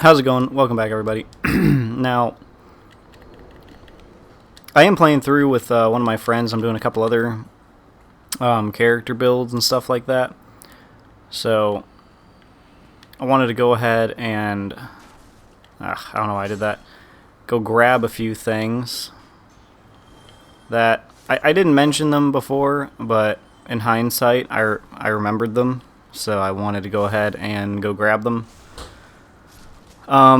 How's it going? Welcome back, everybody. Now, I am playing through with one of my friends. I'm doing a couple other character builds and stuff like that. So, I wanted to go ahead and... I don't know why I did that. Go grab a few things that... I didn't mention them before, but in hindsight, I remembered them. So I wanted to go ahead and go grab them.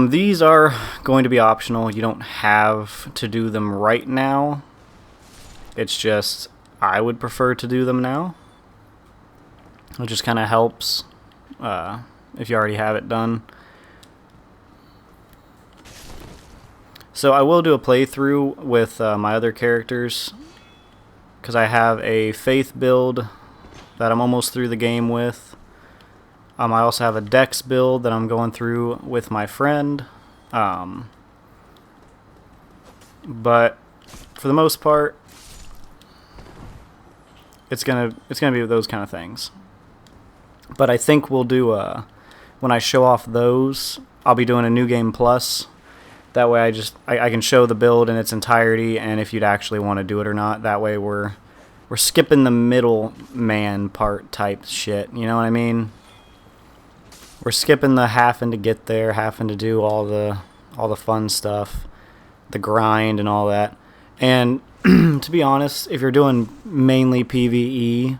These are going to be optional. You don't have to do them right now. It's just, I would prefer to do them now. It just kind of helps if you already have it done. So I will do a playthrough with my other characters, because I have a faith build that I'm almost through the game with. I also have a dex build that I'm going through with my friend. But for the most part, it's gonna be those kind of things. But I think we'll do when I show off those, I'll be doing a new game plus. That way I can show the build in its entirety, and if you'd actually want to do it or not. That way we're skipping the middle man part type shit. You know what I mean? We're skipping the having to get there, having to do all the fun stuff, the grind and all that. And to be honest, if you're doing mainly PvE,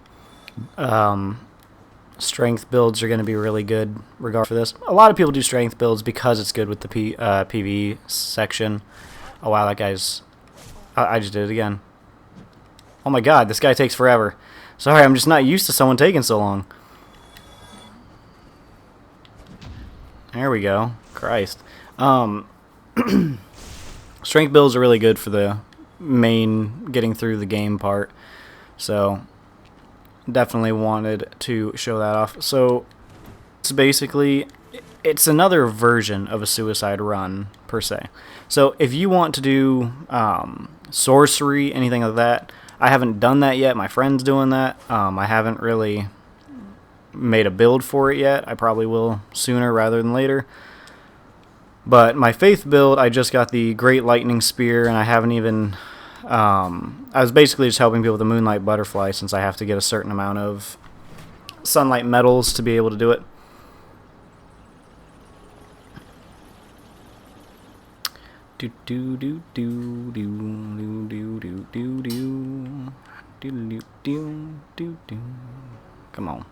strength builds are going to be really good regard for this. A lot of people do strength builds because it's good with the PvE section. Oh wow, that guy's... I just did it again. Oh my god, this guy takes forever. Sorry, I'm just not used to someone taking so long. There we go. Christ. Strength builds are really good for the main getting through the game part. So, definitely wanted to show that off. So, it's basically, it's another version of a suicide run, per se. So, if you want to do sorcery, anything like that, I haven't done that yet. My friend's doing that. I haven't really made a build for it yet. I probably will sooner rather than later. But my faith build, I just got the Great Lightning Spear, and I haven't even... I was basically just helping people with the Moonlight Butterfly, since I have to get a certain amount of sunlight metals to be able to do it. Do do do do do do do do do do do do do. Come on.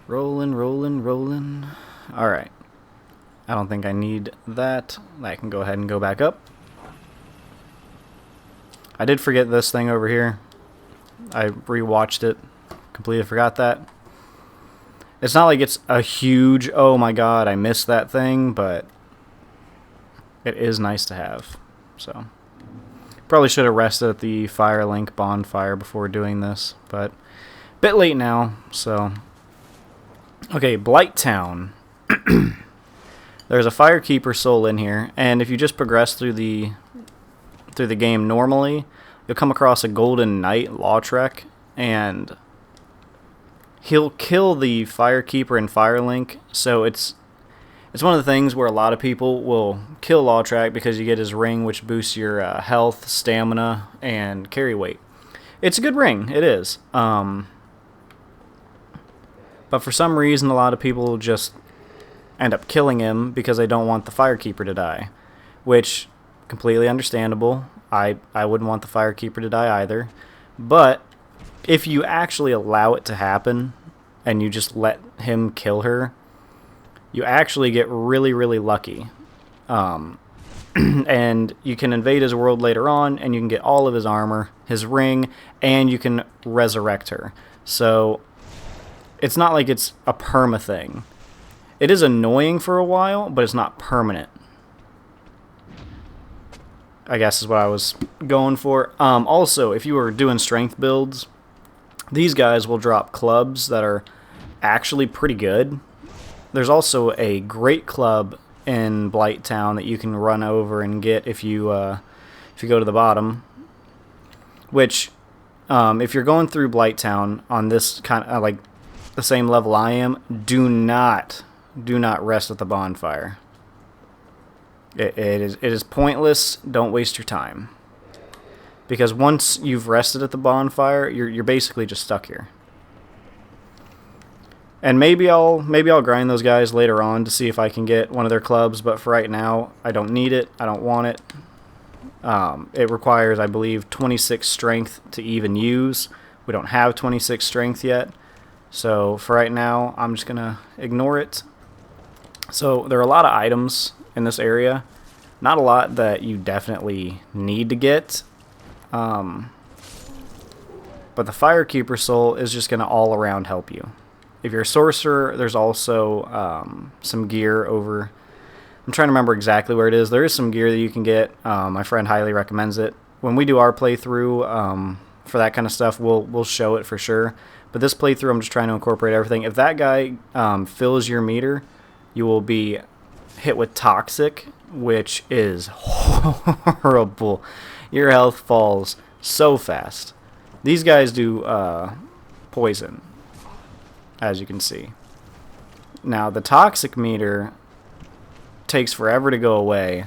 Rolling, rolling, rolling. Alright. I don't think I need that. I can go ahead and go back up. I did forget this thing over here. I rewatched it. Completely forgot that. It's not like it's a huge, oh my god, I missed that thing, but it is nice to have. So, probably should have rested at the Firelink bonfire before doing this, but a bit late now, so... Okay, Blighttown. There's a Firekeeper soul in here, and if you just progress through the game normally, you'll come across a Golden Knight Lautrec, and he'll kill the Firekeeper and Firelink. So it's one of the things where a lot of people will kill Lautrec because you get his ring, which boosts your health, stamina, and carry weight. It's a good ring, it is. But for some reason, a lot of people just end up killing him because they don't want the Firekeeper to die. Which, completely understandable. I wouldn't want the Firekeeper to die either. But, if you actually allow it to happen, and you just let him kill her, you actually get really, really lucky. And you can invade his world later on, and you can get all of his armor, his ring, and you can resurrect her. So... it's not like it's a perma thing. It is annoying for a while, but it's not permanent. I guess is what I was going for. Also, if you were doing strength builds, these guys will drop clubs that are actually pretty good. There's also a great club in Blighttown that you can run over and get if you go to the bottom. Which if you're going through Blighttown on this kind of like the same level I am, do not rest at the bonfire. It is pointless. Don't waste your time, because once you've rested at the bonfire, you're basically just stuck here. And maybe I'll grind those guys later on to see if I can get one of their clubs, but for right now, I don't need it. I don't want it. It requires, I believe, 26 strength to even use. We don't have 26 strength yet, so for right now, I'm just gonna ignore it. So there are a lot of items in this area. Not a lot that you definitely need to get. But the Firekeeper Soul is just gonna all around help you. If you're a sorcerer, there's also some gear over. I'm trying to remember exactly where it is. There is some gear that you can get. My friend highly recommends it. When we do our playthrough for that kind of stuff, we'll show it for sure. But this playthrough, I'm just trying to incorporate everything. If that guy fills your meter, you will be hit with Toxic, which is horrible. Your health falls so fast. These guys do poison, as you can see. Now, the Toxic meter takes forever to go away,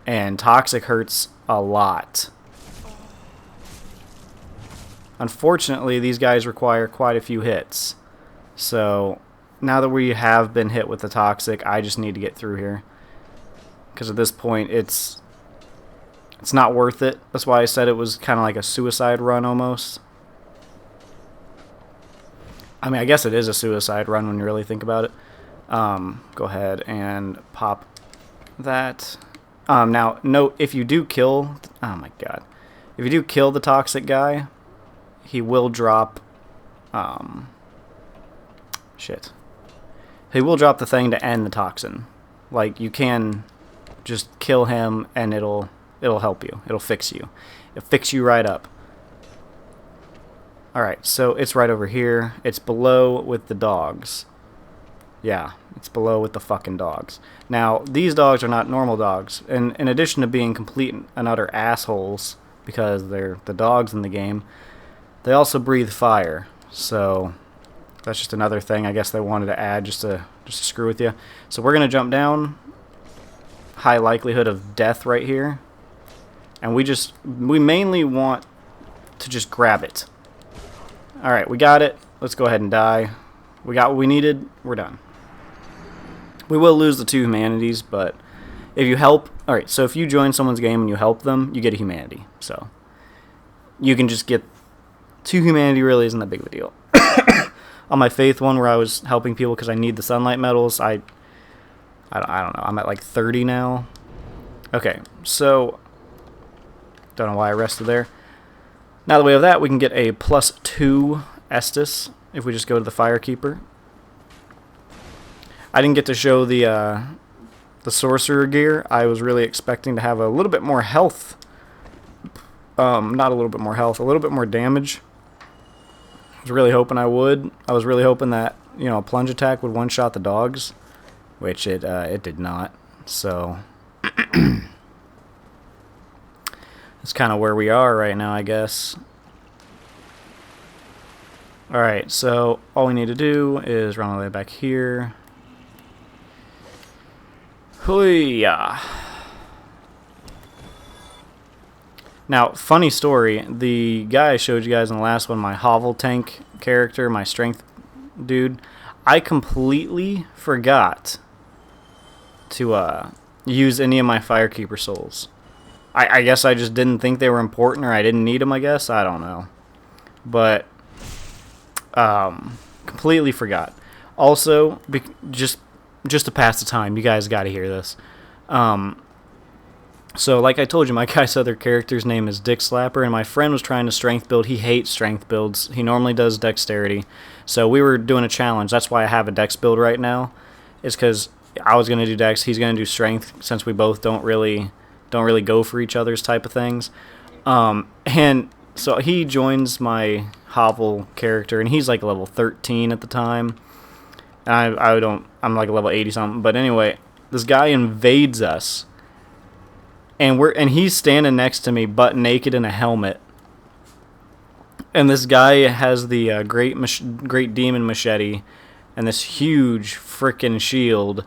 and Toxic hurts a lot. Unfortunately, these guys require quite a few hits. So, now that we have been hit with the Toxic, I just need to get through here. Because at this point, it's not worth it. That's why I said it was kind of like a suicide run almost. I mean, I guess it is a suicide run when you really think about it. Go ahead and pop that. Now, note, if you do kill... Oh my god. If you do kill the Toxic guy, he will drop... shit. He will drop the thing to end the toxin. Like, you can just kill him and it'll help you. It'll fix you. It'll fix you right up. Alright, so it's right over here. It's below with the dogs. Yeah, it's below with the fucking dogs. Now, these dogs are not normal dogs. And in addition to being complete and utter assholes, because they're the dogs in the game, they also breathe fire. So, that's just another thing I guess they wanted to add just to screw with you. So we're going to jump down. High likelihood of death right here. And we mainly want to just grab it. Alright, we got it. Let's go ahead and die. We got what we needed. We're done. We will lose the 2 humanities, but if you help... Alright, so if you join someone's game and you help them, you get a humanity. So, you can just get 2 humanity. Really isn't that big of a deal. On my faith one where I was helping people because I need the sunlight medals, I don't know. I'm at like 30 now. Okay, so... Don't know why I rested there. Now that we have that, we can get a +2 Estus if we just go to the Firekeeper. I didn't get to show the Sorcerer gear. I was really expecting to have a little bit more health. Not a little bit more health, a little bit more damage. I was really hoping I would. I was really hoping that, you know, a plunge attack would one-shot the dogs, which it did not. So... That's kind of where we are right now, I guess. Alright, so all we need to do is run all the way back here. Hoo-yah. Now, funny story, the guy I showed you guys in the last one, my Hovel Tank character, my strength dude, I completely forgot to use any of my Firekeeper souls. I guess I just didn't think they were important, or I didn't need them, I guess. I don't know. But, completely forgot. Also, just to pass the time, you guys got to hear this. So, like I told you, my guy's other character's name is Dick Slapper, and my friend was trying to strength build. He hates strength builds. He normally does dexterity. So, we were doing a challenge. That's why I have a dex build right now. It's because I was going to do dex, he's going to do strength, since we both don't really go for each other's type of things. And so he joins my Hovel character, and he's like level 13 at the time. And I'm like level 80 something. But anyway, this guy invades us, and he's standing next to me, butt naked in a helmet. And this guy has the great demon machete and this huge frickin' shield,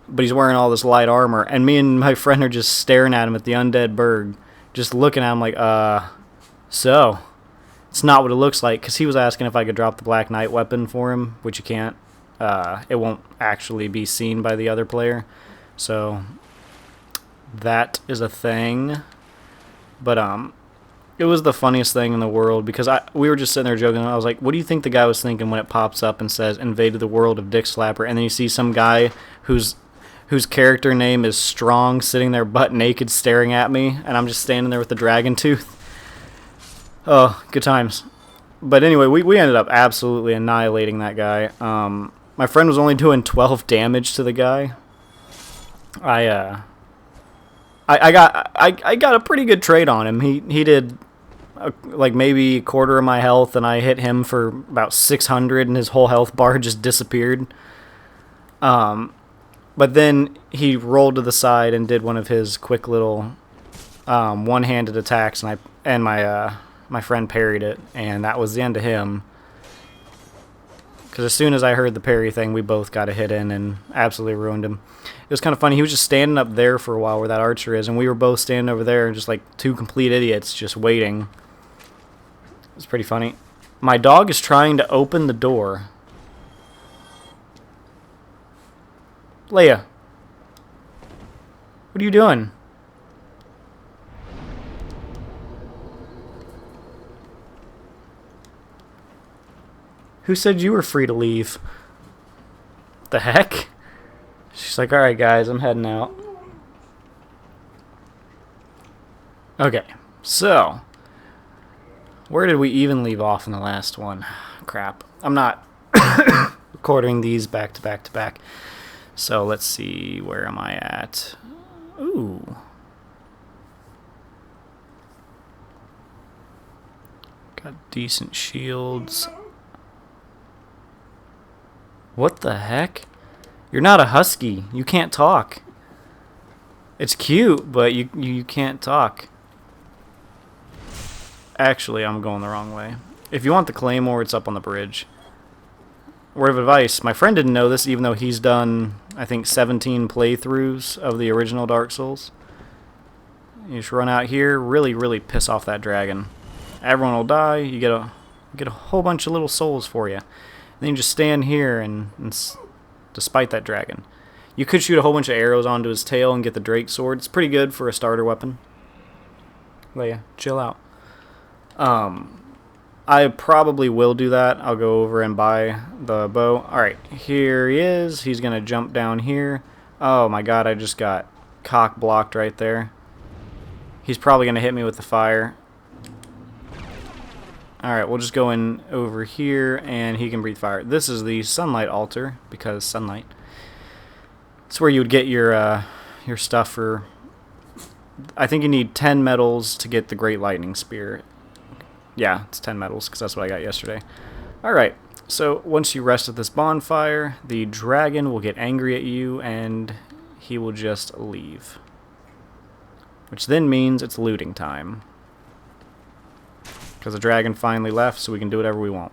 but he's wearing all this light armor. And me and my friend are just staring at him at the undead berg, just looking at him like, so it's not what it looks like. Because he was asking if I could drop the Black Knight weapon for him, which you can't. It won't actually be seen by the other player. So that is a thing. But it was the funniest thing in the world because we were just sitting there joking. And I was like, what do you think the guy was thinking when it pops up and says invaded the world of Dick Slapper? And then you see some guy whose character name is Strong sitting there butt naked staring at me, and I'm just standing there with the dragon tooth. Oh, good times. But anyway, we ended up absolutely annihilating that guy. My friend was only doing 12 damage to the guy. I got a pretty good trade on him. He did like maybe a quarter of my health, and I hit him for about 600, and his whole health bar just disappeared. But then he rolled to the side and did one of his quick little one-handed attacks, and my friend parried it, and that was the end of him. Because as soon as I heard the parry thing, we both got a hit in and absolutely ruined him. It was kind of funny. He was just standing up there for a while where that archer is, and we were both standing over there and just like two complete idiots just waiting. It was pretty funny. My dog is trying to open the door. Leia, what are you doing? Who said you were free to leave? The heck? She's like, alright guys, I'm heading out. Okay, so where did we even leave off in the last one? Crap. I'm not recording these back to back to back. So let's see, where am I at? Ooh. Got decent shields. What the heck? You're not a husky. You can't talk. It's cute, but you can't talk. Actually, I'm going the wrong way. If you want the claymore, it's up on the bridge. Word of advice. My friend didn't know this, even though he's done, I think, 17 playthroughs of the original Dark Souls. You just run out here, really, really piss off that dragon. Everyone will die. You get a whole bunch of little souls for you. And then you just stand here and despite that dragon. You could shoot a whole bunch of arrows onto his tail and get the Drake sword. It's pretty good for a starter weapon. Leia, chill out. I probably will do that. I'll go over and buy the bow. Alright, here he is. He's going to jump down here. Oh my god, I just got cock blocked right there. He's probably going to hit me with the fire. Alright, we'll just go in over here, and he can breathe fire. This is the sunlight altar, because sunlight. It's where you would get your stuff for... I think you need 10 medals to get the Great Lightning Spear. Yeah, it's 10 medals, because that's what I got yesterday. Alright, so once you rest at this bonfire, the dragon will get angry at you, and he will just leave. Which then means it's looting time. Because the dragon finally left, so we can do whatever we want.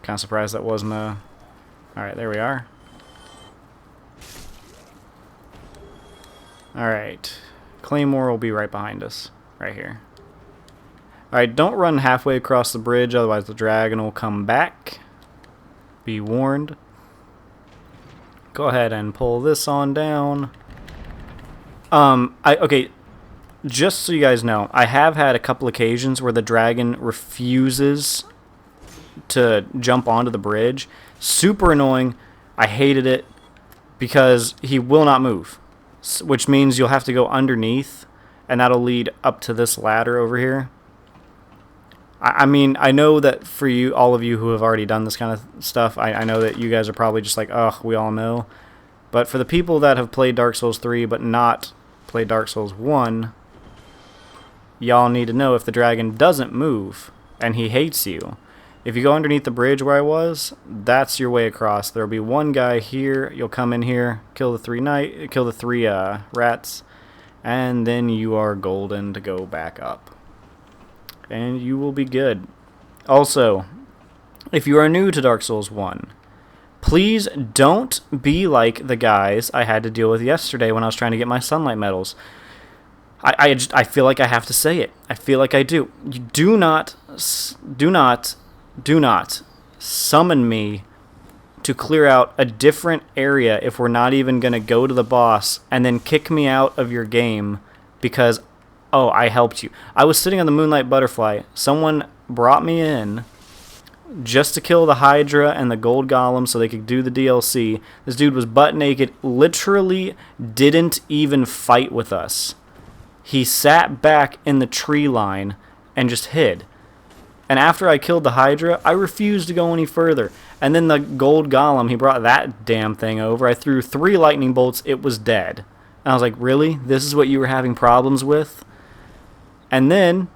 Kind of surprised that wasn't a... Alright, there we are. Alright. Claymore will be right behind us. Right here. Alright, don't run halfway across the bridge, otherwise the dragon will come back. Be warned. Go ahead and pull this on down. Okay, just so you guys know, I have had a couple occasions where the dragon refuses to jump onto the bridge. Super annoying. I hated it because he will not move, which means you'll have to go underneath, and that'll lead up to this ladder over here. I mean, I know that for you, all of you who have already done this kind of stuff, I know that you guys are probably just like, ugh, we all know. But for the people that have played Dark Souls 3 but not played Dark Souls 1, y'all need to know if the dragon doesn't move and he hates you. If you go underneath the bridge where I was, that's your way across. There'll be one guy here. You'll come in here, kill the three rats, and then you are golden to go back up. and you will be good. Also, if you are new to Dark Souls 1, please don't be like the guys I had to deal with yesterday when I was trying to get my sunlight medals. I feel like I have to say it. I feel like I do. You do not summon me to clear out a different area if we're not even going to go to the boss, and then kick me out of your game because, oh, I helped you. I was sitting on the Moonlight Butterfly. Someone brought me in just to kill the Hydra and the Gold Golem so they could do the DLC. This dude was butt naked, literally didn't even fight with us. He sat back in the tree line and just hid. And after I killed the Hydra, I refused to go any further. And then the Gold Golem, he brought that damn thing over. I threw 3 lightning bolts, it was dead. And I was like, really? This is what you were having problems with? And then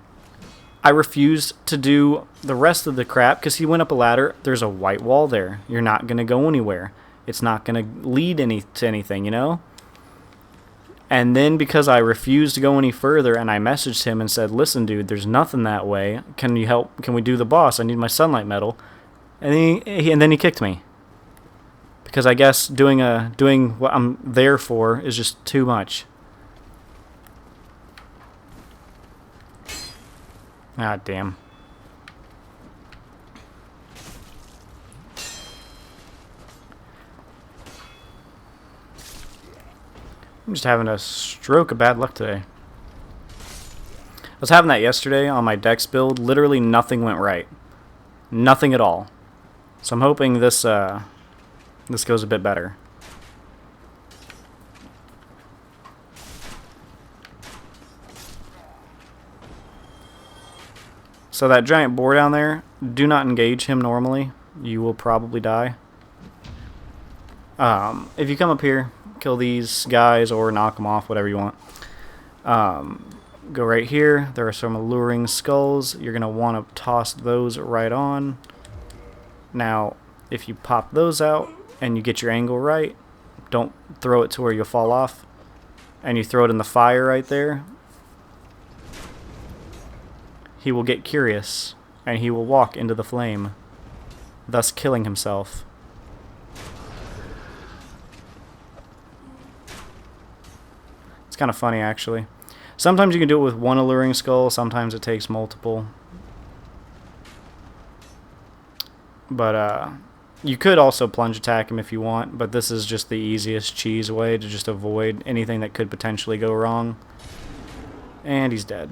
I refused to do the rest of the crap because he went up a ladder. There's a white wall there. You're not going to go anywhere. It's not going to lead to anything, you know? And then because I refused to go any further and I messaged him and said, listen, dude, there's nothing that way. Can you help? Can we do the boss? I need my sunlight medal. And then he kicked me. Because I guess doing what I'm there for is just too much. Ah, damn. I'm just having a stroke of bad luck today. I was having that yesterday on my Dex build. Literally nothing went right. Nothing at all. So I'm hoping this goes a bit better. So that giant boar down there, do not engage him normally. You will probably die. If you come up here, kill these guys or knock them off, whatever you want. Go right here. There are some alluring skulls. You're going to want to toss those right on. Now, if you pop those out and you get your angle right, don't throw it to where you'll fall off, and you throw it in the fire right there, he will get curious and he will walk into the flame, thus killing himself. It's kind of funny, actually. Sometimes you can do it with one alluring skull, sometimes it takes multiple. But you could also plunge attack him if you want, but this is just the easiest cheese way to just avoid anything that could potentially go wrong. And he's dead.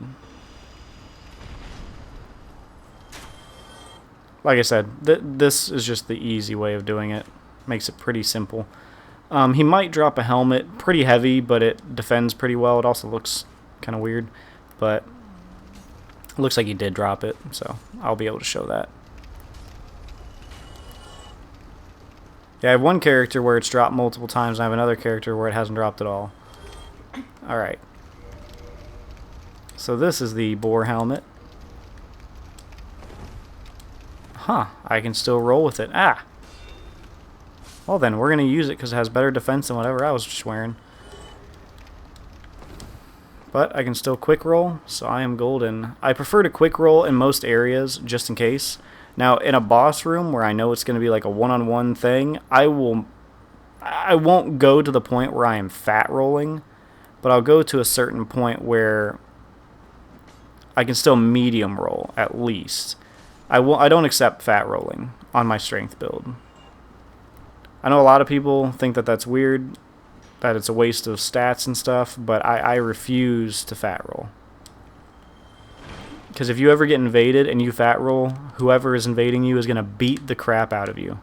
Like I said, this is just the easy way of doing it. Makes it pretty simple. He might drop a helmet, pretty heavy, but it defends pretty well. It also looks kind of weird, but it looks like he did drop it, so I'll be able to show that. Yeah, I have one character where it's dropped multiple times, and I have another character where it hasn't dropped at all. Alright. So this is the boar helmet. Huh, I can still roll with it. Ah! Well then, we're going to use it because it has better defense than whatever I was just wearing. But I can still quick roll, so I am golden. I prefer to quick roll in most areas, just in case. Now, in a boss room where I know it's going to be like a one-on-one thing, I won't go to the point where I am fat rolling, but I'll go to a certain point where I can still medium roll, at least. I don't accept fat rolling on my strength build. I know a lot of people think that that's weird, that it's a waste of stats and stuff, but I refuse to fat roll. Because if you ever get invaded and you fat roll, whoever is invading you is going to beat the crap out of you.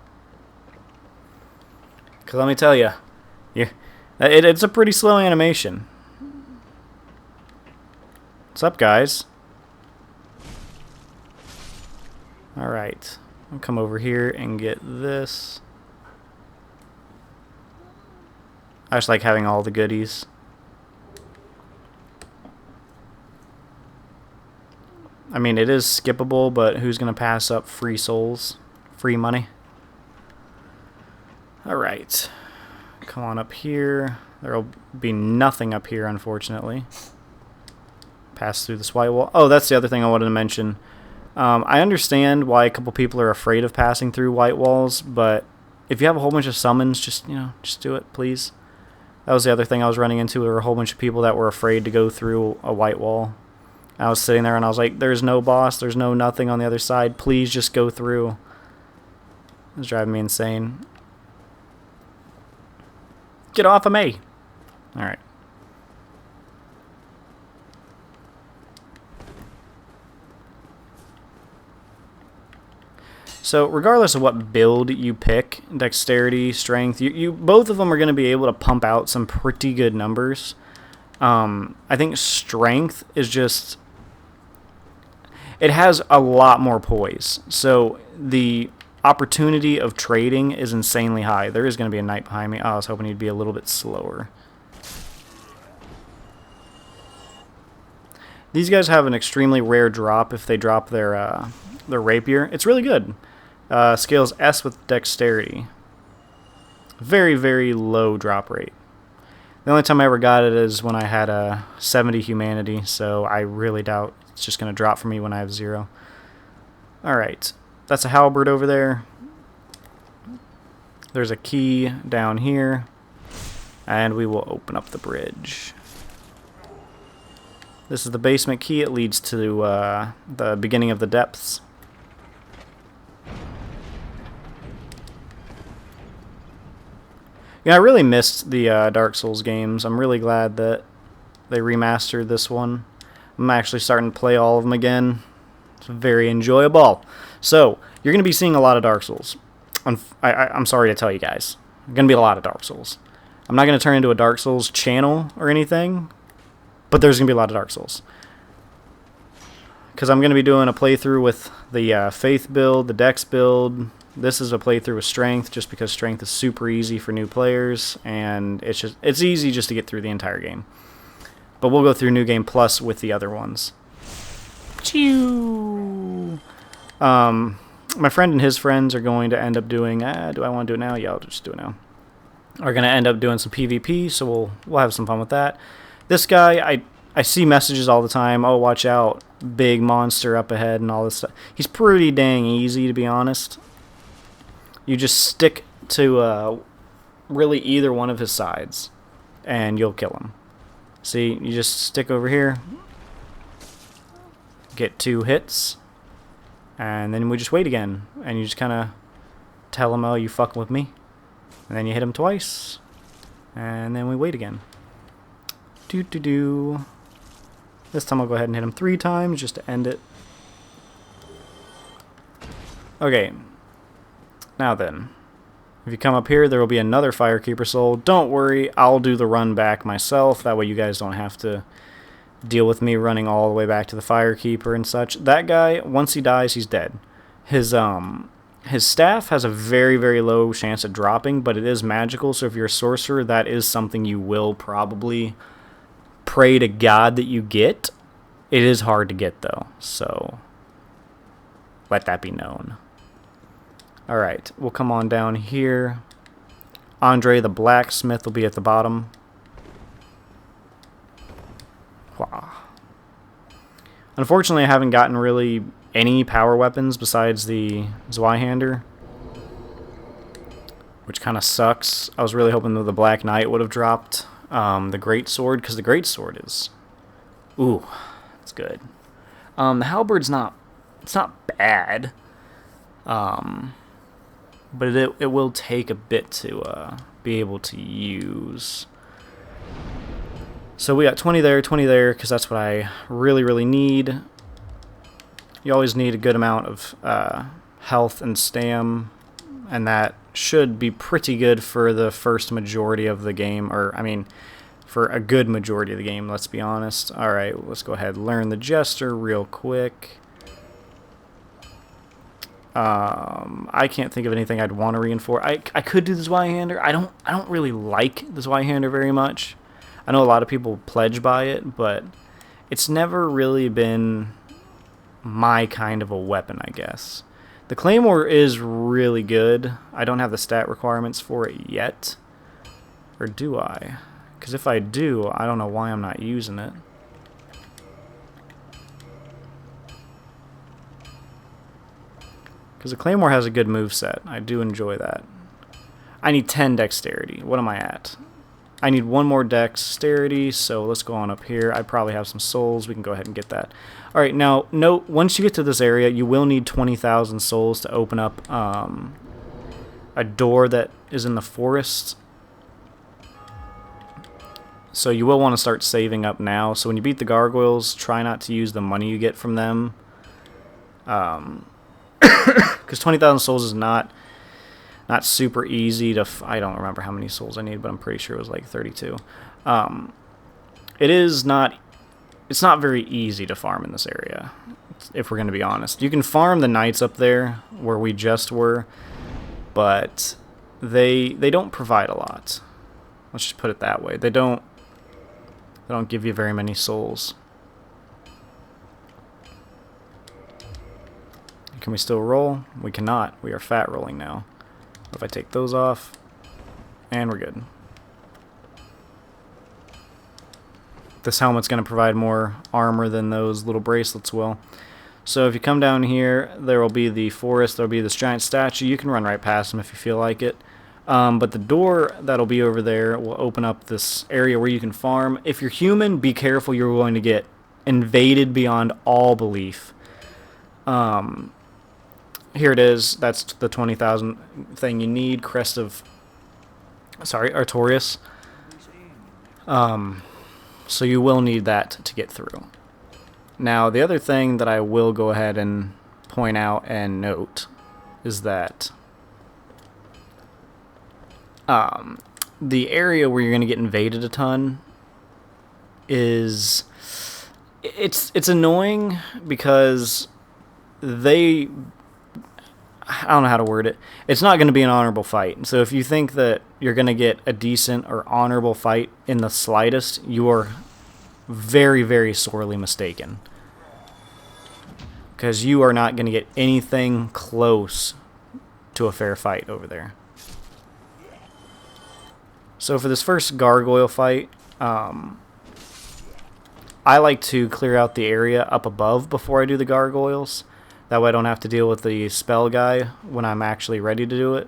Because let me tell you, it's a pretty slow animation. What's up, guys? Alright, I'll come over here and get this. I just like having all the goodies. I mean, it is skippable, but who's going to pass up free souls? Free money? Alright. Come on up here. There'll be nothing up here, unfortunately. Pass through this white wall. Oh, that's the other thing I wanted to mention. I understand why a couple people are afraid of passing through white walls, but if you have a whole bunch of summons, just do it, please. That was the other thing I was running into. There were a whole bunch of people that were afraid to go through a white wall. I was sitting there and I was like, there's no boss, there's no nothing on the other side. Please just go through. It was driving me insane. Get off of me. Alright. So regardless of what build you pick, dexterity, strength, you both of them are going to be able to pump out some pretty good numbers. I think strength is just... it has a lot more poise. So the opportunity of trading is insanely high. There is going to be a knight behind me. Oh, I was hoping he'd be a little bit slower. These guys have an extremely rare drop if they drop their rapier. It's really good. Scales S with dexterity. Very, very low drop rate. The only time I ever got it is when I had a 70 humanity, so I really doubt it's just going to drop for me when I have 0. Alright, that's a halberd over there. There's a key down here, and we will open up the bridge. This is the basement key. It leads to the beginning of the depths. Yeah, I really missed the Dark Souls games. I'm really glad that they remastered this one. I'm actually starting to play all of them again. It's very enjoyable. So, you're going to be seeing a lot of Dark Souls. I'm sorry to tell you guys. There's going to be a lot of Dark Souls. I'm not going to turn into a Dark Souls channel or anything, but there's going to be a lot of Dark Souls. Because I'm going to be doing a playthrough with the Faith build, the Dex build. This is a playthrough with Strength, just because Strength is super easy for new players, and it's easy just to get through the entire game. But we'll go through New Game Plus with the other ones. Chew. My friend and his friends are going to end up doing... do I want to do it now? Yeah, I'll just do it now. Are going to end up doing some PvP, so we'll have some fun with that. This guy, I see messages all the time. Oh, watch out. Big monster up ahead and all this stuff. He's pretty dang easy, to be honest. You just stick to really either one of his sides, and you'll kill him. See, you just stick over here, get 2 hits, and then we just wait again. And you just kind of tell him, oh, you fucking with me. And then you hit him twice, and then we wait again. Do. This time I'll go ahead and hit him 3 times just to end it. Okay. Now then, if you come up here, there will be another Firekeeper soul. Don't worry, I'll do the run back myself. That way you guys don't have to deal with me running all the way back to the Firekeeper and such. That guy, once he dies, he's dead. His staff has a very, very low chance at dropping, but it is magical, so if you're a sorcerer, that is something you will probably pray to God that you get. It is hard to get, though, so let that be known. Alright, we'll come on down here. Andre the Blacksmith will be at the bottom. Wow. Unfortunately, I haven't gotten really any power weapons besides the Zweihander, which kind of sucks. I was really hoping that the Black Knight would have dropped the Great Sword, because the Great Sword is... ooh, it's good. The Halberd's it's not bad. But it will take a bit to be able to use. So we got 20 there, because that's what I really, really need. You always need a good amount of health and stam, and that should be pretty good for the first majority of the game, or, I mean, for a good majority of the game, let's be honest. Alright, let's go ahead and learn the Jester real quick. I can't think of anything I'd want to reinforce. I could do the Zweihander. I don't really like the Zweihander very much. I know a lot of people pledge by it, but it's never really been my kind of a weapon, I guess. The Claymore is really good. I don't have the stat requirements for it yet. Or do I? Because if I do, I don't know why I'm not using it. Because the Claymore has a good move set. I do enjoy that. I need 10 dexterity. What am I at? I need 1 more dexterity, so let's go on up here. I probably have some souls. We can go ahead and get that. Alright, now, note, once you get to this area, you will need 20,000 souls to open up a door that is in the forest. So you will want to start saving up now. So when you beat the gargoyles, try not to use the money you get from them. Because 20,000 souls is not super easy to... I don't remember how many souls I need, but I'm pretty sure it was like 32. It's not very easy to farm in this area, if we're going to be honest. You can farm the knights up there, where we just were, but they don't provide a lot. Let's just put it that way. They don't give you very many souls. Can we still roll? We cannot. We are fat rolling now. If I take those off, and we're good. This helmet's going to provide more armor than those little bracelets will. So if you come down here, there will be the forest, there will be this giant statue. You can run right past them if you feel like it. But the door that'll be over there will open up this area where you can farm. If you're human, be careful, you're going to get invaded beyond all belief. Here it is. That's the 20,000 thing you need. Crest of... Sorry, Artorias. So you will need that to get through. Now, the other thing that I will go ahead and point out and note is that the area where you're going to get invaded a ton is... It's annoying because they... I don't know how to word it. It's not going to be an honorable fight. So if you think that you're going to get a decent or honorable fight in the slightest, you are very, very sorely mistaken. Because you are not going to get anything close to a fair fight over there. So for this first gargoyle fight, I like to clear out the area up above before I do the gargoyles. That way I don't have to deal with the spell guy when I'm actually ready to do it.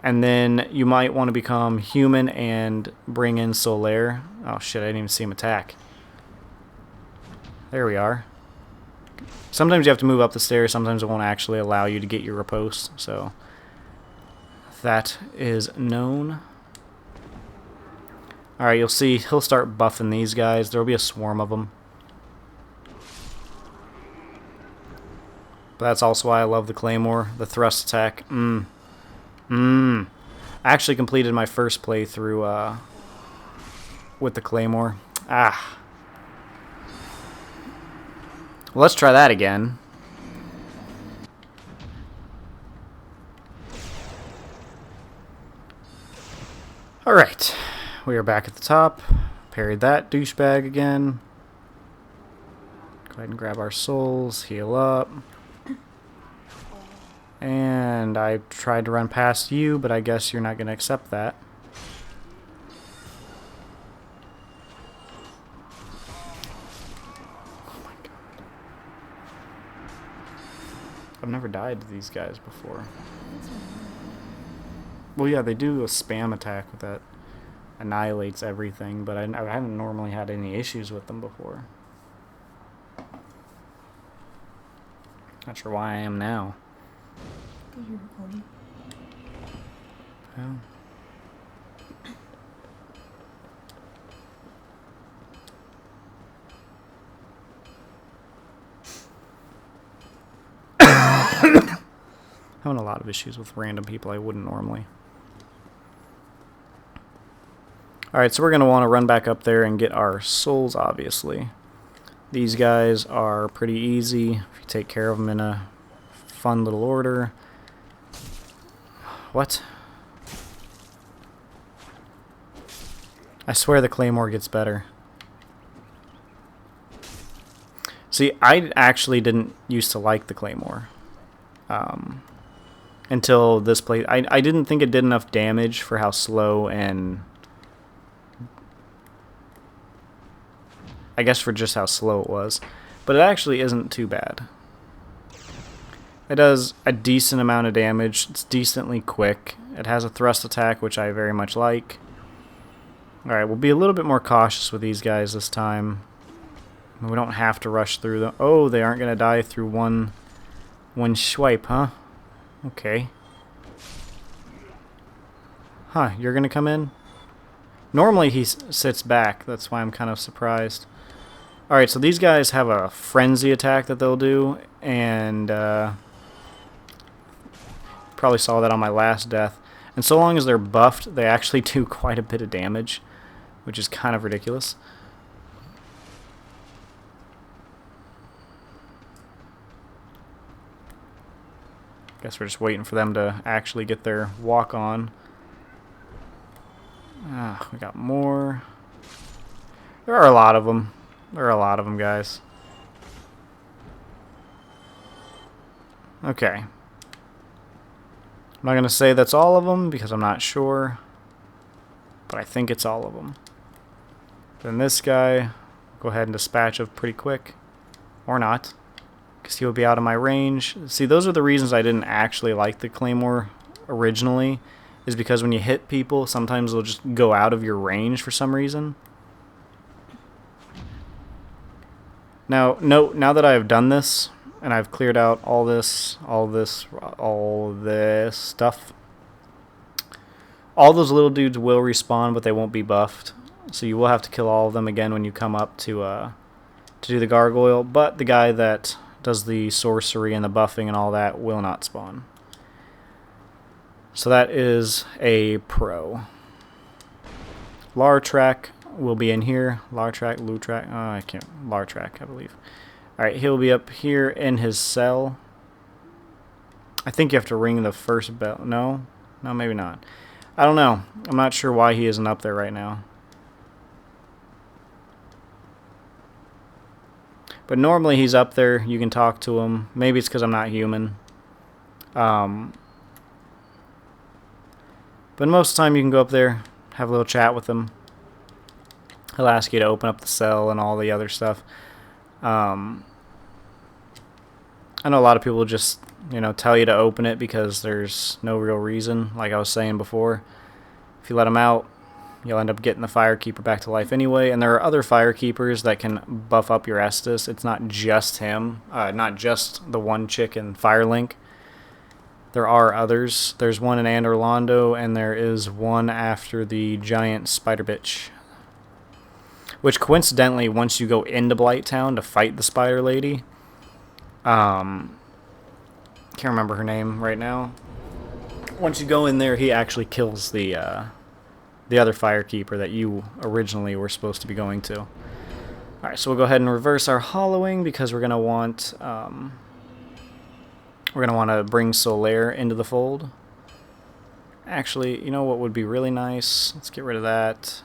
And then you might want to become human and bring in Solaire. Oh shit, I didn't even see him attack. There we are. Sometimes you have to move up the stairs, sometimes it won't actually allow you to get your riposte. So that is known. Alright, you'll see he'll start buffing these guys. There will be a swarm of them. But that's also why I love the Claymore, the thrust attack. I actually completed my first playthrough with the Claymore. Well, let's try that again. Alright, we are back at the top. Parried that douchebag again. Go ahead and grab our souls, heal up. And I tried to run past you, but I guess you're not going to accept that. Oh my god. I've never died to these guys before. Well, yeah, they do a spam attack with that. Annihilates everything, but I haven't normally had any issues with them before. Not sure why I am now. You're recording. Well. Having a lot of issues with random people I wouldn't normally. Alright, so we're going to want to run back up there and get our souls, obviously. These guys are pretty easy if you take care of them in a fun little order. What? I swear the Claymore gets better. See, I actually didn't used to like the Claymore. Until this play. I didn't think it did enough damage for how slow and... I guess for just how slow it was. But it actually isn't too bad. It does a decent amount of damage. It's decently quick. It has a thrust attack, which I very much like. Alright, we'll be a little bit more cautious with these guys this time. We don't have to rush through them. Oh, they aren't going to die through one swipe, huh? Okay. Huh, you're going to come in? Normally he sits back. That's why I'm kind of surprised. Alright, so these guys have a frenzy attack that they'll do. And probably saw that on my last death. And so long as they're buffed, they actually do quite a bit of damage, which is kind of ridiculous. Guess we're just waiting for them to actually get their walk on. Ah, we got more. There are a lot of them. There are a lot of them, guys. Okay. I'm not going to say that's all of them because I'm not sure. But I think it's all of them. Then this guy, go ahead and dispatch of pretty quick. Or not. Because he will be out of my range. See, those are the reasons I didn't actually like the Claymore originally. Is because when you hit people, sometimes they'll just go out of your range for some reason. Now that I have done this, and I've cleared out all this stuff, all those little dudes will respawn, but they won't be buffed. So you will have to kill all of them again when you come up to do the gargoyle. But the guy that does the sorcery and the buffing and all that will not spawn. So that is a pro. Lartrack will be in here. Lartrack, Lutrack, I can't. Lartrack, I believe. Alright, he'll be up here in his cell. I think you have to ring the first bell. No? No, maybe not. I don't know. I'm not sure why he isn't up there right now. But normally he's up there. You can talk to him. Maybe it's because I'm not human. But most of the time you can go up there, have a little chat with him. He'll ask you to open up the cell and all the other stuff. I know a lot of people just, tell you to open it because there's no real reason, like I was saying before. If you let him out, you'll end up getting the Firekeeper back to life anyway. And there are other Firekeepers that can buff up your Estus. It's not just him, not just the one chick in Firelink. There are others. There's one in Andorlando, and there is one after the giant spider bitch. Which, coincidentally, once you go into Blighttown to fight the spider lady, can't remember her name right now. Once you go in there, he actually kills the other Firekeeper that you originally were supposed to be going to. Alright, so we'll go ahead and reverse our hollowing because we're going to want... we're going to want to bring Solaire into the fold. Actually, you know what would be really nice? Let's get rid of that.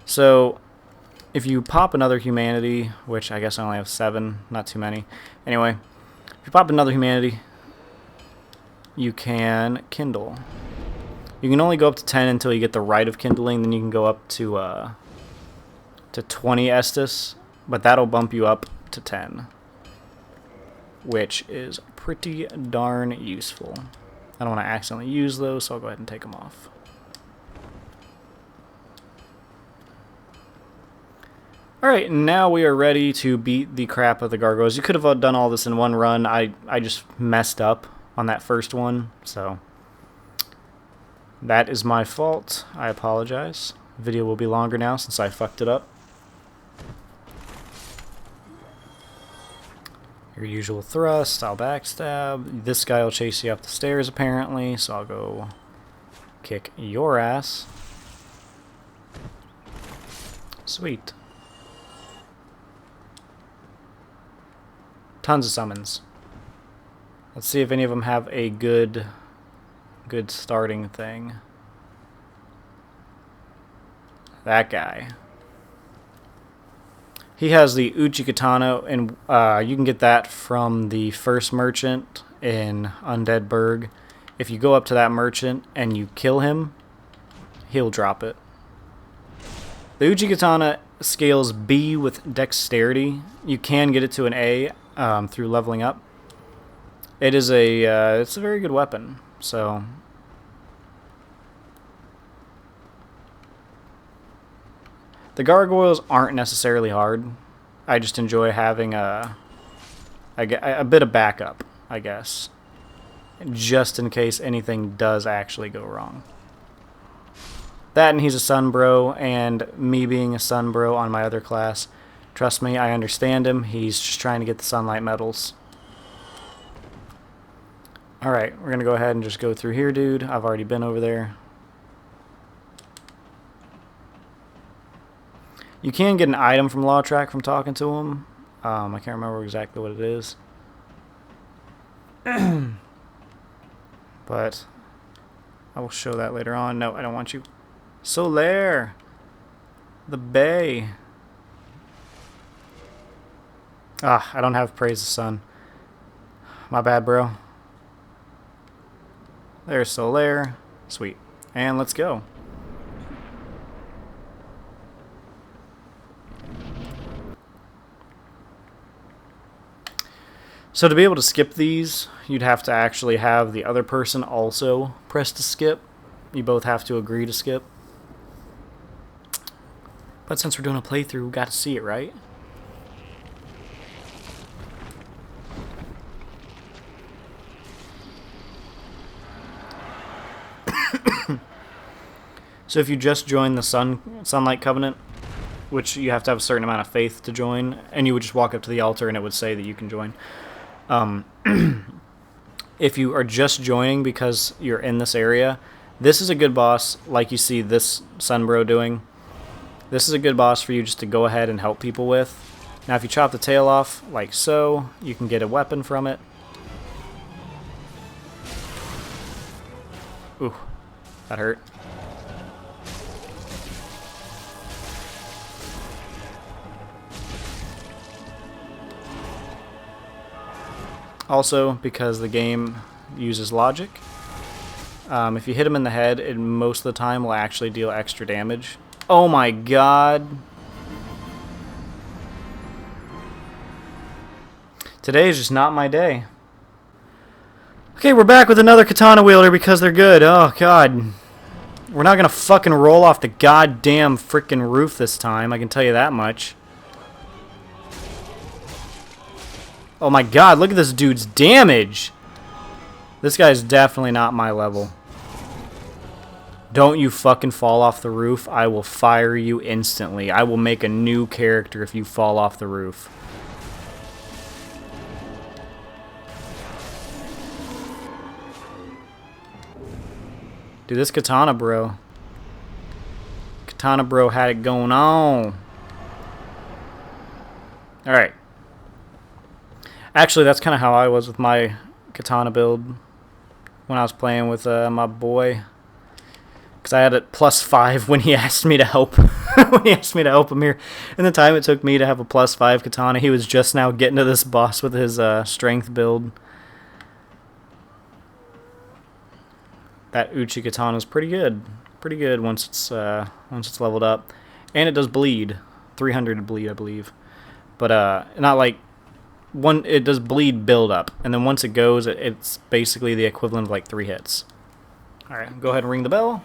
So, if you pop another humanity, which I guess I only have 7, not too many. Anyway, if you pop another humanity, you can kindle. You can only go up to 10 until you get the right of kindling, then you can go up to 20 Estus, but that'll bump you up to 10. Which is pretty darn useful. I don't want to accidentally use those, so I'll go ahead and take them off. Alright, now we are ready to beat the crap of the gargoyles. You could have done all this in one run. I just messed up on that first one, so that is my fault. I apologize. The video will be longer now since I fucked it up. Your usual thrust, I'll backstab. This guy will chase you up the stairs apparently, so I'll go kick your ass. Sweet. Tons of summons. Let's see if any of them have a good starting thing. That guy. He has the Uchikatana, and you can get that from the first merchant in Undead Burg. If you go up to that merchant and you kill him, he'll drop it. The Uchikatana scales B with Dexterity. You can get it to an A through leveling up. It is a it's a very good weapon. So the gargoyles aren't necessarily hard. I just enjoy having a bit of backup, I guess, just in case anything does actually go wrong. That and he's a sun bro, and me being a sun bro on my other class, trust me, I understand him. He's just trying to get the sunlight medals. Alright, we're going to go ahead and just go through here, dude. I've already been over there. You can get an item from Law Track from talking to him. I can't remember exactly what it is. But I will show that later on. No, I don't want you. Solaire! The Bay. Ah, I don't have Praise the Sun. My bad, bro. There's Solaire. Sweet. And let's go. So to be able to skip these, you'd have to actually have the other person also press to skip. You both have to agree to skip. But since we're doing a playthrough, we got to see it, right? So if you just join the Sunlight Covenant, which you have to have a certain amount of faith to join, and you would just walk up to the altar and it would say that you can join. If you are just joining because you're in this area, this is a good boss, like you see this Sunbro doing. This is a good boss for you just to go ahead and help people with. Now if you chop the tail off, like so, you can get a weapon from it. Ooh, that hurt. Also, because the game uses logic, if you hit him in the head, it most of the time will actually deal extra damage. Oh my god. Today is just not my day. Okay, we're back with another katana wielder because they're good. Oh god. We're not gonna fucking roll off the goddamn frickin' roof this time, I can tell you that much. Oh my god, look at this dude's damage! This guy's definitely not my level. Don't you fucking fall off the roof. I will fire you instantly. I will make a new character if you fall off the roof. Dude, this Katana Bro. Katana Bro had it going on. Alright. Actually, that's kind of how I was with my Katana build when I was playing with my boy. Because I had it +5 when he asked me to help. When he asked me to help him here. And the time it took me to have a +5 Katana, he was just now getting to this boss with his strength build. That Uchi Katana is pretty good. Pretty good once it's leveled up. And it does bleed. 300 bleed, I believe. But not like... it does bleed build up, and then once it goes, it's basically the equivalent of like 3 hits. Alright, go ahead and ring the bell.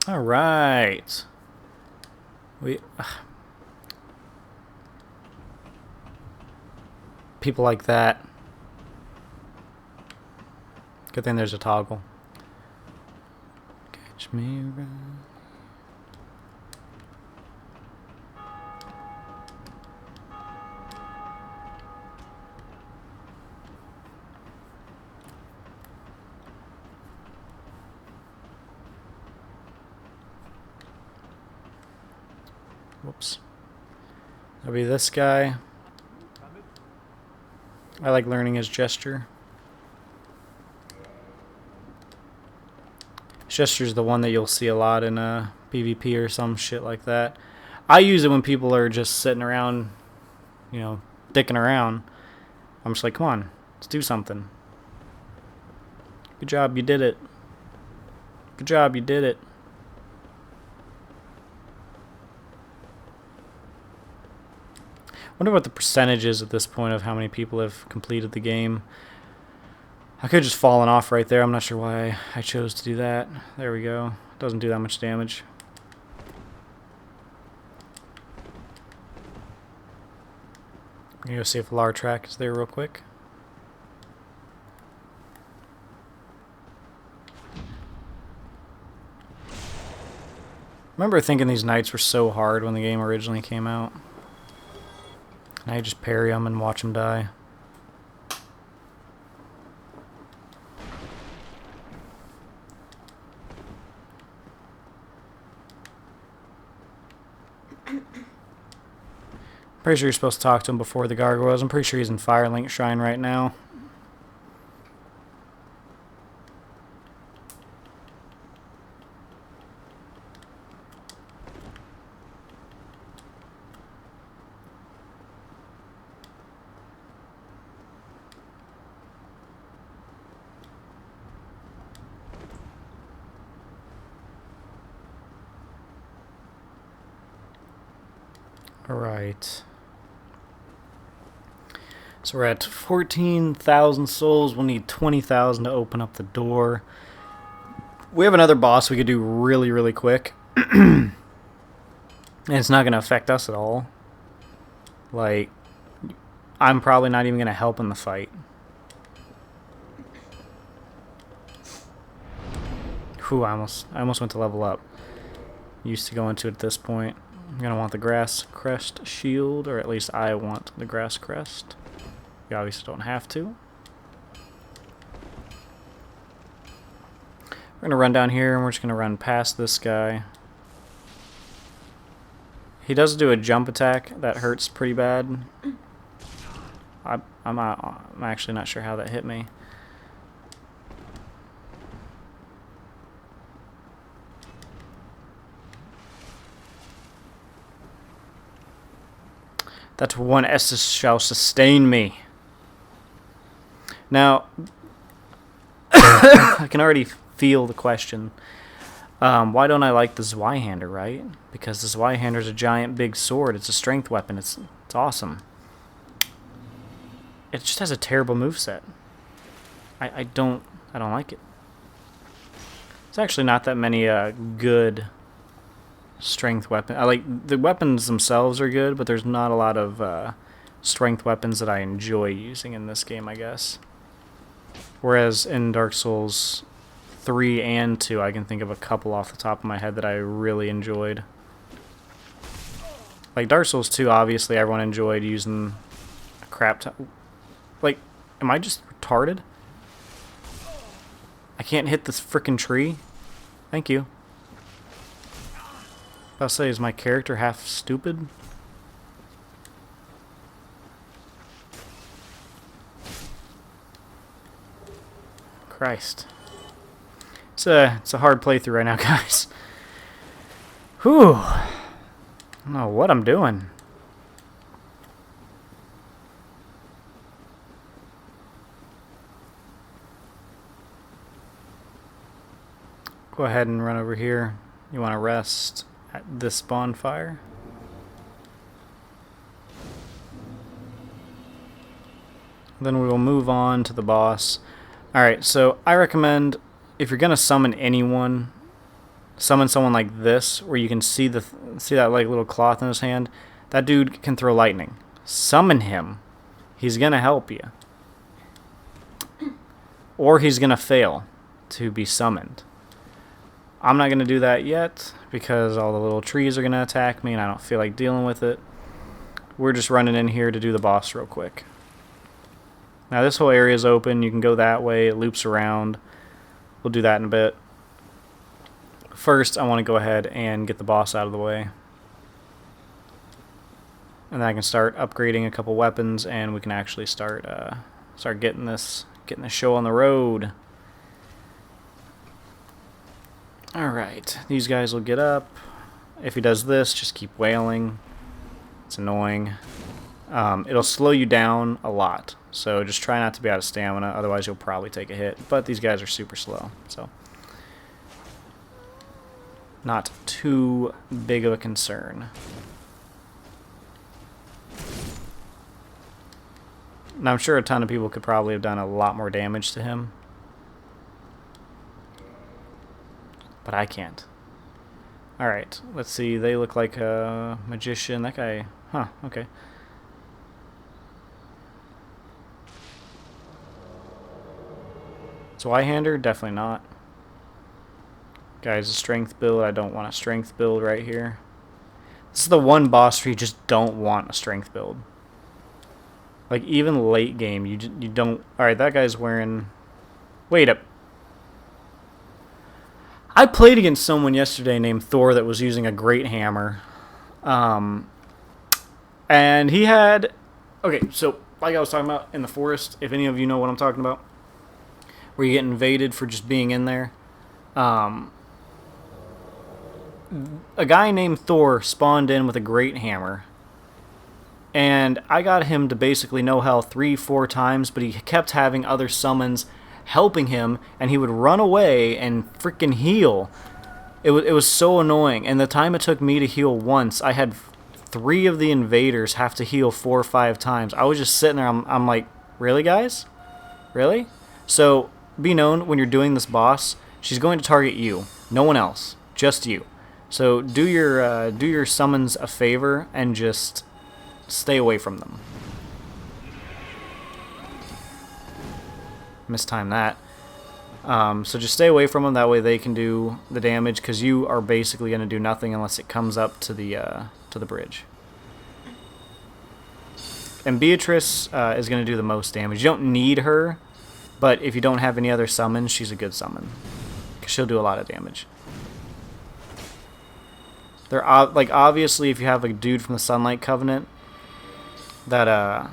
Alright. People like that. Good thing there's a toggle. Catch me right. Whoops. That'll be this guy. I like learning his gesture. His gesture's the one that you'll see a lot in PvP or some shit like that. I use it when people are just sitting around, you know, dicking around. I'm just like, come on, let's do something. Good job, you did it. Good job, you did it. Wonder what the percentage is at this point of how many people have completed the game. I could have just fallen off right there. I'm not sure why I chose to do that. There we go. Doesn't do that much damage. I'm gonna go see if Lar Track is there real quick. I remember thinking these knights were so hard when the game originally came out. Now you just parry them and watch them die. Pretty sure you're supposed to talk to him before the gargoyles. I'm pretty sure he's in Firelink Shrine right now. Alright. So we're at 14,000 souls. We'll need 20,000 to open up the door. We have another boss we could do really, really quick. And it's not going to affect us at all. Like, I'm probably not even going to help in the fight. Whew, I almost went to level up. Used to go into it at this point. I'm going to want the Grass Crest shield, or at least I want the Grass Crest. You obviously don't have to. We're going to run down here, and we're just going to run past this guy. He does do a jump attack that hurts pretty bad. I'm actually not sure how that hit me. That one Estus shall sustain me. Now, I can already feel the question. Why don't I like the Zweihander, right? Because the Zweihander is a giant big sword. It's a strength weapon. It's awesome. It just has a terrible moveset. I don't like it. There's actually not that many good strength weapons. I like the weapons themselves are good, but there's not a lot of strength weapons that I enjoy using in this game, I guess. Whereas in Dark Souls 3 and 2, I can think of a couple off the top of my head that I really enjoyed. Like Dark Souls 2, obviously everyone enjoyed using a crap ton. Like, am I just retarded? I can't hit this frickin' tree? Thank you. I'll say, is my character half stupid? Christ. It's a hard playthrough right now, guys. Whew. I don't know what I'm doing. Go ahead and run over here. You want to rest at this bonfire. Then we will move on to the boss. Alright, so I recommend, if you're going to summon anyone, summon someone like this, where you can see that like little cloth in his hand. That dude can throw lightning. Summon him. He's going to help you. Or he's going to fail to be summoned. I'm not going to do that yet, because all the little trees are going to attack me, and I don't feel like dealing with it. We're just running in here to do the boss real quick. Now this whole area is open. You can go that way. It loops around. We'll do that in a bit. First, I want to go ahead and get the boss out of the way. And then I can start upgrading a couple weapons, and we can actually start getting this show on the road. Alright, these guys will get up. if he does this, just keep wailing. It's annoying. It'll slow you down a lot, so just try not to be out of stamina, otherwise you'll probably take a hit. But these guys are super slow, so not too big of a concern. Now I'm sure a ton of people could probably have done a lot more damage to him, but I can't. Alright, let's see, they look like a magician. That guy, huh, okay. Zweihander? Definitely not. Guy's a strength build. I don't want a strength build right here. This is the one boss where you just don't want a strength build. Like, even late game, you don't... Alright, that guy's wearing... Wait up. I played against someone yesterday named Thor that was using a great hammer. And he had... Okay, so, like I was talking about in the forest, if any of you know what I'm talking about, where you get invaded for just being in there. A guy named Thor spawned in with a great hammer. And I got him to basically no health 3-4 times, but he kept having other summons helping him, and he would run away and freaking heal. It was so annoying. And the time it took me to heal once, I had 3 of the invaders have to heal 4 or 5 times. I was just sitting there, I'm like, really, guys? Really? So, be known, when you're doing this boss, she's going to target you. No one else. Just you. So, do your summons a favor and just stay away from them. Mistime that. So just stay away from them, that way they can do the damage, because you are basically going to do nothing unless it comes up to the bridge. And Beatrice is going to do the most damage. You don't need her, but if you don't have any other summons, she's a good summon, because she'll do a lot of damage. They're like, obviously, if you have a dude from the Sunlight Covenant, that's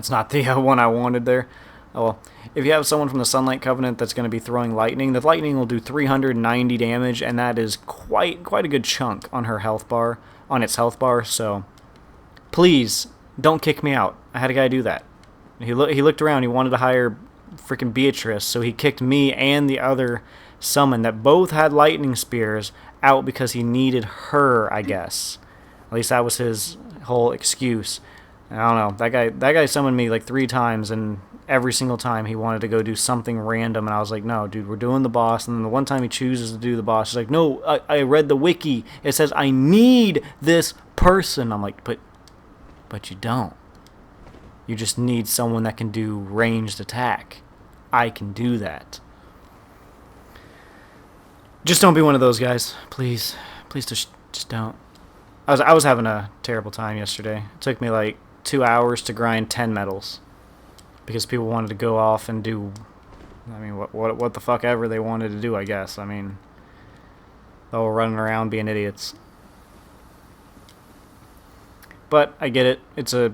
not the one I wanted there. Oh well. If you have someone from the Sunlight Covenant that's going to be throwing lightning, the lightning will do 390 damage, and that is quite a good chunk on her health bar, on its health bar. So please don't kick me out. I had a guy do that. He looked around. He wanted to hire freaking Beatrice, so he kicked me and the other summon that both had lightning spears out because he needed her, I guess. At least that was his whole excuse. I don't know. That guy summoned me like 3 times, and every single time he wanted to go do something random, and I was like, no, dude, we're doing the boss. And then the one time he chooses to do the boss, he's like, no, I read the wiki. It says I need this person. I'm like, but you don't. You just need someone that can do ranged attack. I can do that. Just don't be one of those guys. Please. Please just don't. I was having a terrible time yesterday. It took me like 2 hours to grind 10 medals. Because people wanted to go off and do, I mean, what the fuck ever they wanted to do, I guess. I mean, they were running around being idiots. But I get it. It's a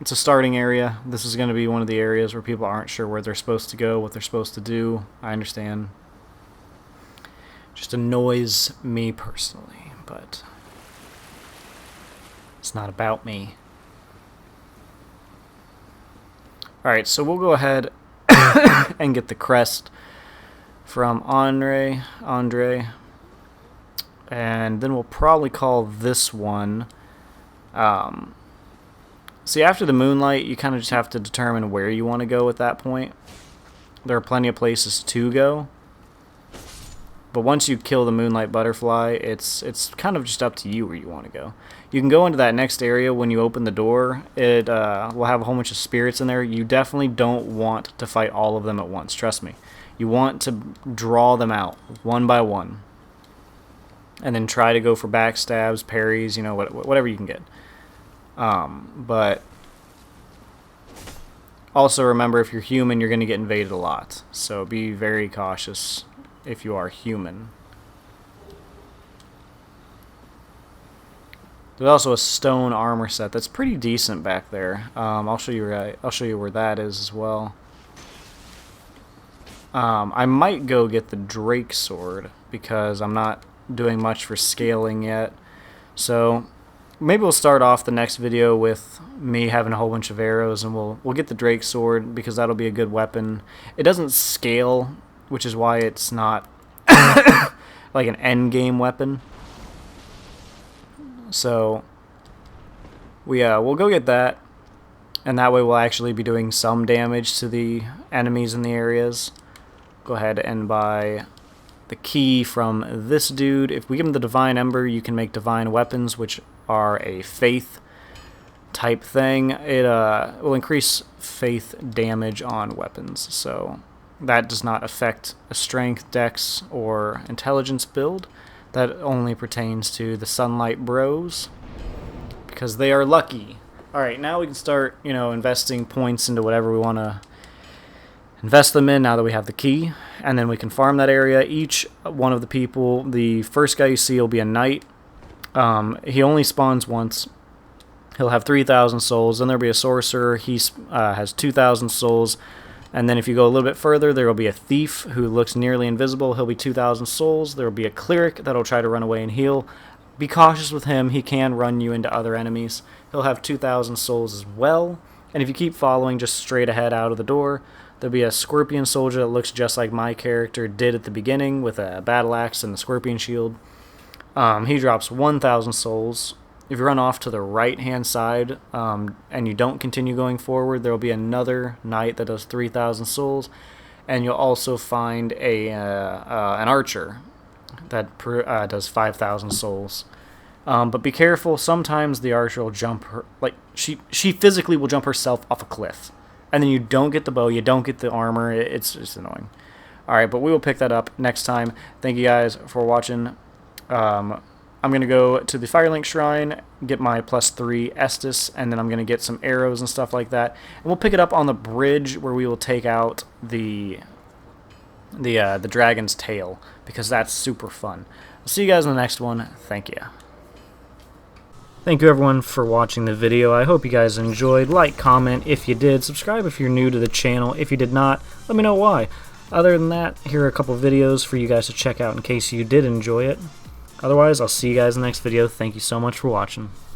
starting area. This is going to be one of the areas where people aren't sure where they're supposed to go, what they're supposed to do. I understand. Just annoys me personally, but it's not about me. Alright, so we'll go ahead and get the crest from Andre, and then we'll probably call this one. See, after the Moonlight, you kind of just have to determine where you want to go at that point. There are plenty of places to go. But once you kill the Moonlight Butterfly, it's kind of just up to you where you want to go. You can go into that next area when you open the door. It will have a whole bunch of spirits in there. You definitely don't want to fight all of them at once, trust me. You want to draw them out, one by one. And then try to go for backstabs, parries, you know, whatever you can get. But also remember, if you're human, you're going to get invaded a lot. So be very cautious if you are human. There's also a stone armor set that's pretty decent back there. I'll show you where that is as well. I might go get the Drake sword because I'm not doing much for scaling yet. So maybe we'll start off the next video with me having a whole bunch of arrows, and we'll get the Drake sword because that'll be a good weapon. It doesn't scale, which is why it's not like an end game weapon. So we'll go get that, and that way we'll actually be doing some damage to the enemies in the areas. Go ahead and buy the key from this dude. If we give him the Divine Ember, you can make divine weapons, which are a faith type thing. It will increase faith damage on weapons, so that does not affect a strength, dex, or intelligence build. That only pertains to the Sunlight Bros, because they are lucky. Alright, now we can start, investing points into whatever we want to invest them in now that we have the key, and then we can farm that area. Each one of the people, the first guy you see will be a knight. He only spawns once. He'll have 3,000 souls. Then there'll be a sorcerer. He has 2,000 souls. And then if you go a little bit further, there will be a thief who looks nearly invisible. He'll be 2,000 souls. There will be a cleric that'll try to run away and heal. Be cautious with him. He can run you into other enemies. He'll have 2,000 souls as well. And if you keep following just straight ahead out of the door, there'll be a scorpion soldier that looks just like my character did at the beginning with a battle axe and the scorpion shield. He drops 1,000 souls. If you run off to the right-hand side and you don't continue going forward, there will be another knight that does 3,000 souls, and you'll also find an archer that does 5,000 souls. But be careful. Sometimes the archer will jump her, like she physically will jump herself off a cliff, and then you don't get the bow, you don't get the armor. It's just annoying. All right, but we will pick that up next time. Thank you guys for watching. I'm going to go to the Firelink Shrine, get my +3 Estus, and then I'm going to get some arrows and stuff like that. And we'll pick it up on the bridge where we will take out the dragon's tail, because that's super fun. I'll see you guys in the next one. Thank you. Thank you everyone for watching the video. I hope you guys enjoyed. Like, comment if you did. Subscribe if you're new to the channel. If you did not, let me know why. Other than that, here are a couple videos for you guys to check out in case you did enjoy it. Otherwise, I'll see you guys in the next video. Thank you so much for watching.